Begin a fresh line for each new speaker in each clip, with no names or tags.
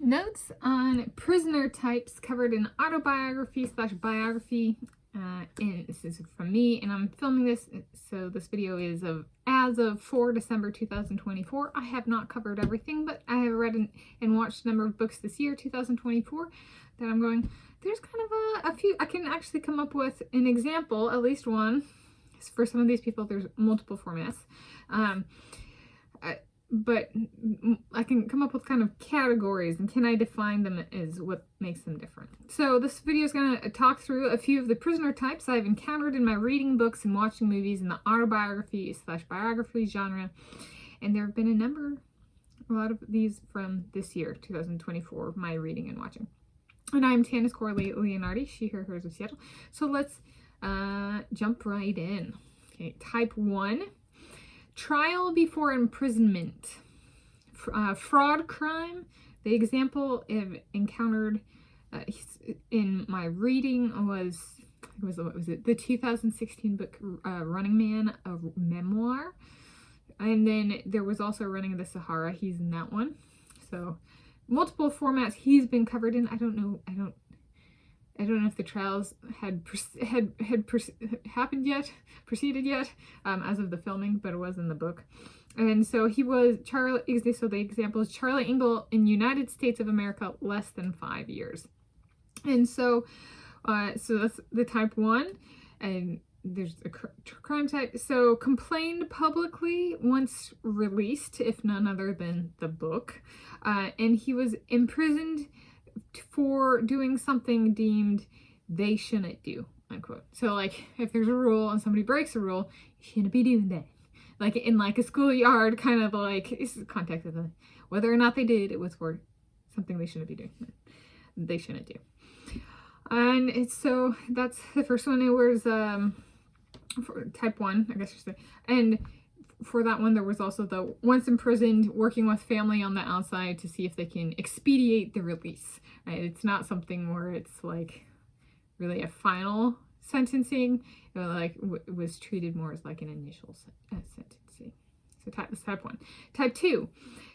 Notes on prisoner types covered in autobiography/biography, and this is from me, and I'm filming this, so this video is as of 4 December 2024. I have not covered everything, but I have read and watched a number of books this year, 2024, that I'm going, there's kind of a few, I can actually come up with an example, at least one. For some of these people, there's multiple formats. But I can come up with kind of categories, and can I define them is what makes them different. So this video is going to talk through a few of the prisoner types I've encountered in my reading books and watching movies in the autobiography/biography genre. And there have been a lot of these from this year, 2024, my reading and watching. And I'm Tanis Coralee Leonhardi, she, her, hers of Seattle. So let's jump right in. Okay, type 1. Trial before imprisonment. Fraud crime. The example I've encountered in my reading was what was it? The 2016 book Running Man, a memoir. And then there was also Running the Sahara. He's in that one. So multiple formats he's been covered in. I don't know if the trials had proceeded yet as of the filming, but it was in the book. And so he was Charlie. So the example is Charlie Engle in United States of America, less than 5 years. And so, so that's the type 1, and there's a crime type. So complained publicly once released, if none other than the book, and he was imprisoned for doing something deemed they shouldn't do, unquote. So like if there's a rule and somebody breaks a rule, you shouldn't be doing that. Like in like a schoolyard kind of like, this is context of the, whether or not they did, it was for something they shouldn't be doing. They shouldn't do. And it's, so that's the first one. It was for type 1, I guess you say. And for that one, there was also the once imprisoned, working with family on the outside to see if they can expedite the release. Right? It's not something where it's like really a final sentencing. It was treated more as like an initial sentencing. So that's type 1. Type 2,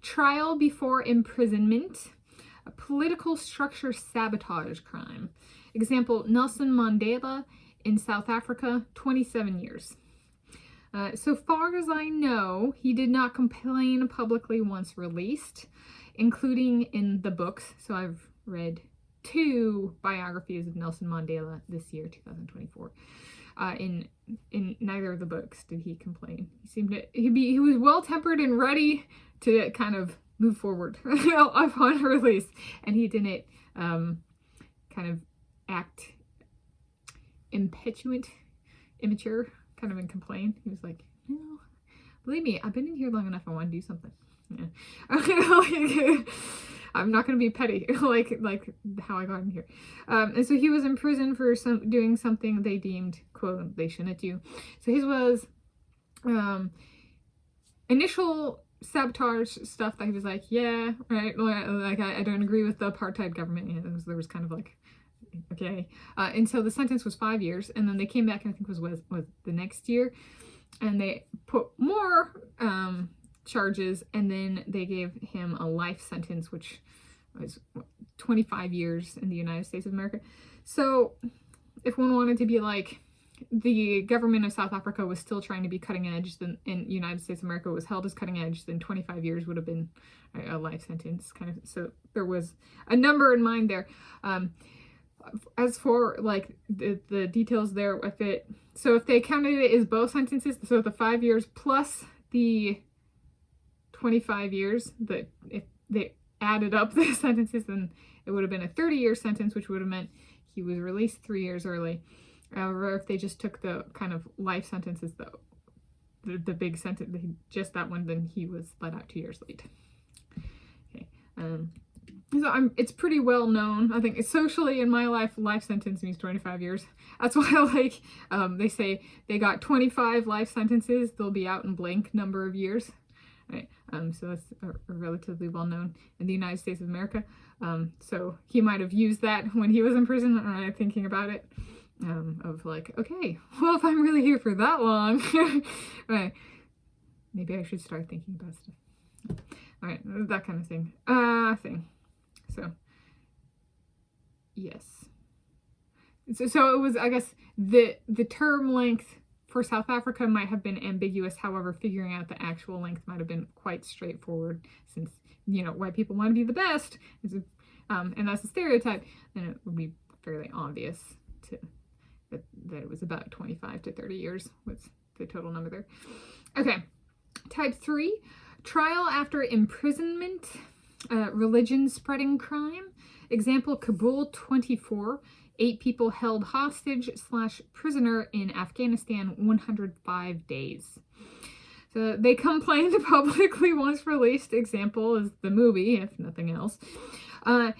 trial before imprisonment, a political structure sabotage crime. Example, Nelson Mandela in South Africa, 27 years. So far as I know, he did not complain publicly once released, including in the books. So I've read 2 biographies of Nelson Mandela this year, 2024. In neither of the books did he complain. He seemed to he was well-tempered and ready to kind of move forward upon release, and he didn't kind of act immature, kind of, and complain. He was like, no, believe me, I've been in here long enough, I want to do something. Yeah. I'm not going to be petty like how I got in here. And so he was in prison for doing something they deemed, quote, they shouldn't do. So his was initial sabotage stuff that he was like, yeah, right, like I don't agree with the apartheid government. You know, there was kind of like, okay, and so the sentence was 5 years, and then they came back, and I think was the next year, and they put more charges, and then they gave him a life sentence, which was 25 years in the United States of America. So if one wanted to be like, the government of South Africa was still trying to be cutting edge, then in United States of America was held as cutting edge, then 25 years would have been a life sentence, kind of. So there was a number in mind there. As for like the details there with it, so if they counted it as both sentences, so the 5 years plus the 25 years, that if they added up the sentences, then it would have been a 30-year sentence, which would have meant he was released 3 years early. However, if they just took the kind of life sentences, the big sentence, just that one, then he was let out 2 years late. Okay. So it's pretty well known. I think socially in my life sentence means 25 years. That's why, like, they say they got 25 life sentences, they'll be out in blank number of years. Right. So that's relatively well known in the United States of America. So he might have used that when he was in prison, thinking about it, of like, okay, well, if I'm really here for that long, right, maybe I should start thinking about stuff. All right, that kind of thing. So, yes. So it was, I guess, the term length for South Africa might have been ambiguous. However, figuring out the actual length might have been quite straightforward, since, white people want to be the best, and that's a stereotype, then it would be fairly obvious that it was about 25 to 30 years was the total number there. Okay, type 3, trial after imprisonment, religion spreading crime. Example, Kabul 24. 8 people held hostage / prisoner in Afghanistan 105 days. So they complained publicly once released. Example is the movie, if nothing else. And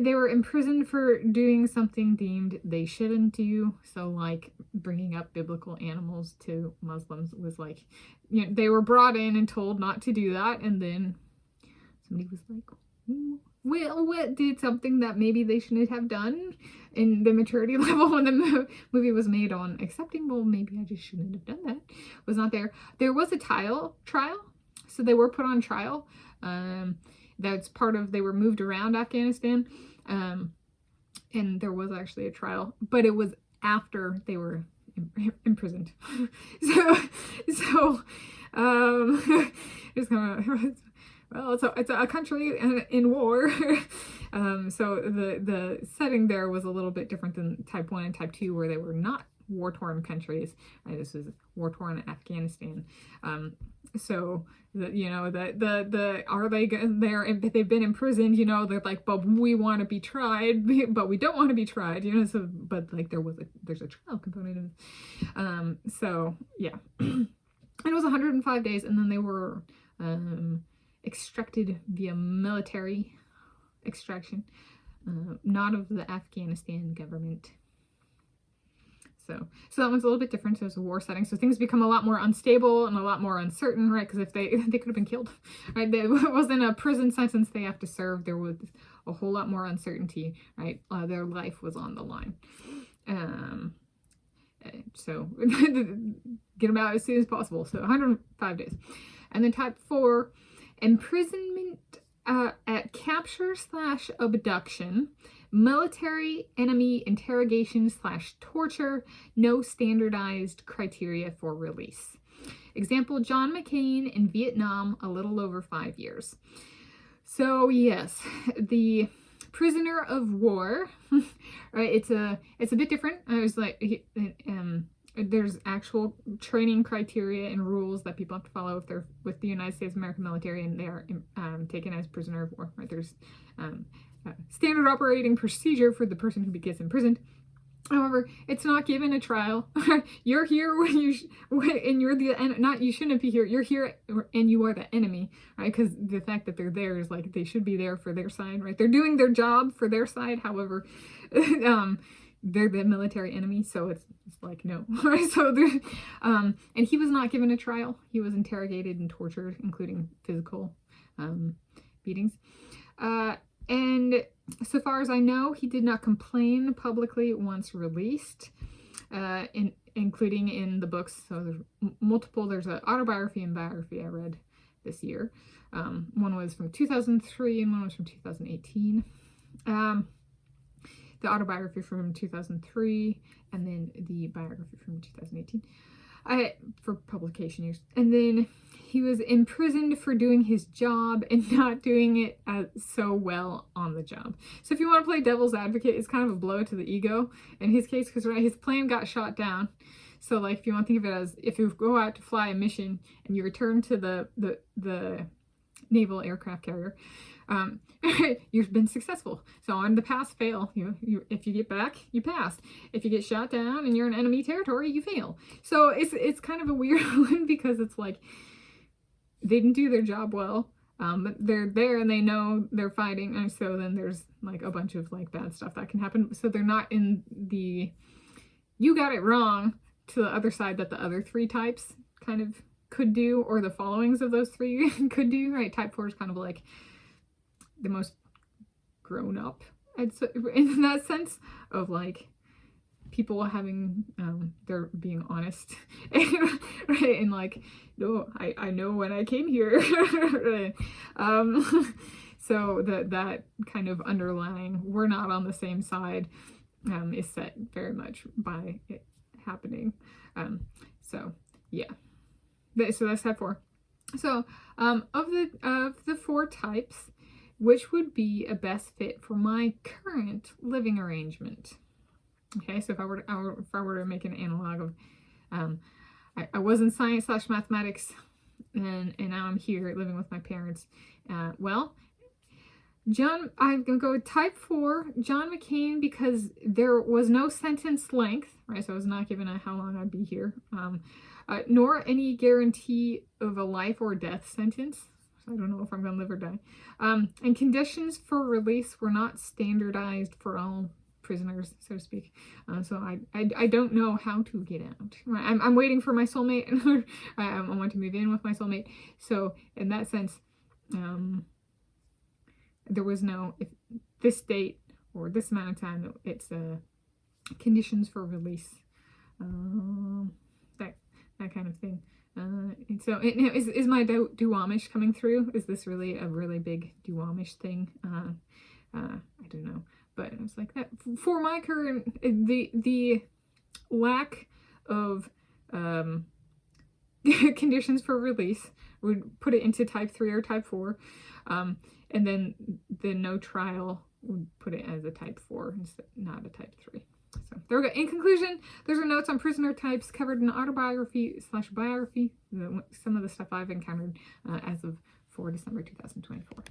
they were imprisoned for doing something deemed they shouldn't do. So like bringing up biblical animals to Muslims was like, they were brought in and told not to do that. And then somebody was like, what did something that maybe they shouldn't have done, in the maturity level when the movie was made on accepting, well, maybe I just shouldn't have done that, was not there. There was a trial, so they were put on trial. That's part of, they were moved around Afghanistan, and there was actually a trial, but it was after they were imprisoned. so it's kind of, well, it's a country in war. So the setting there was a little bit different than type 1 and type 2, where they were not war-torn countries. This was war-torn Afghanistan. So are they there, if they've been imprisoned, they're like, but we want to be tried, but we don't want to be tried, so, but like there's a trial component of it. So yeah. And it was 105 days, and then they were extracted via military extraction, not of the Afghanistan government. So that one's a little bit different. So it's a war setting, so things become a lot more unstable and a lot more uncertain, right? Because if they could have been killed, right? It wasn't a prison sentence they have to serve. There was a whole lot more uncertainty, right? Their life was on the line. So get them out as soon as possible. So 105 days. And then type 4, imprisonment at capture / abduction, military enemy interrogation / torture, no standardized criteria for release. Example, John McCain in Vietnam, a little over 5 years. So yes, the prisoner of war, right? It's a bit different. I was like, there's actual training criteria and rules that people have to follow if they're with the United States American military and they are taken as prisoner of war, right? There's standard operating procedure for the person who gets imprisoned. However, it's not given a trial. You're here and you're you shouldn't be here. You're here and you are the enemy, right? Because the fact that they're there is like, they should be there for their side, right? They're doing their job for their side. However, they're the military enemy, so it's like, no. So and he was not given a trial. He was interrogated and tortured, including physical beatings. And so far as I know, he did not complain publicly once released, including in the books. So there's multiple. There's an autobiography and biography I read this year. One was from 2003 and one was from 2018. The autobiography from 2003 and then the biography from 2018 for publication use. And then he was imprisoned for doing his job and not doing it so well on the job. So if you want to play devil's advocate, it's kind of a blow to the ego in his case, because his plane got shot down. So like, if you want to think of it as, if you go out to fly a mission and you return to the naval aircraft carrier, you've been successful. So on the pass fail, if you get back, you pass. If you get shot down and you're in enemy territory, you fail. So it's kind of a weird one, because it's like, they didn't do their job well, but they're there and they know they're fighting, and so then there's like a bunch of like bad stuff that can happen. So they're not in the you got it wrong to the other side that the other 3 types kind of could do, or the followings of those 3 could do, right? Type 4 is kind of like the most grown up, in that sense of like people having they're being honest, right? And like, no, I know when I came here. So that kind of underlying, we're not on the same side, is set very much by it happening. So yeah, so that's type 4. So of the 4 types, which would be a best fit for my current living arrangement? Okay, so if I were to make an analog of, I was in science/mathematics, and now I'm here living with my parents. Well, I'm gonna go with type 4, John McCain, because there was no sentence length, right? So I was not given how long I'd be here, nor any guarantee of a life or death sentence. So I don't know if I'm gonna live or die. And conditions for release were not standardized for all prisoners, so to speak. So I don't know how to get out. I'm waiting for my soulmate. I want to move in with my soulmate. So in that sense, there was no, if this date or this amount of time, it's conditions for release, that kind of thing. And so is my Duwamish coming through? Is this really a really big Duwamish thing? I don't know, but it was like that for my current, the lack of conditions for release would put it into type 3 or type 4. And then the no trial would put it as a type 4 instead, not a type 3. So there we go. In conclusion, those are notes on prisoner types covered in autobiography/biography, some of the stuff I've encountered as of 4 December 2024.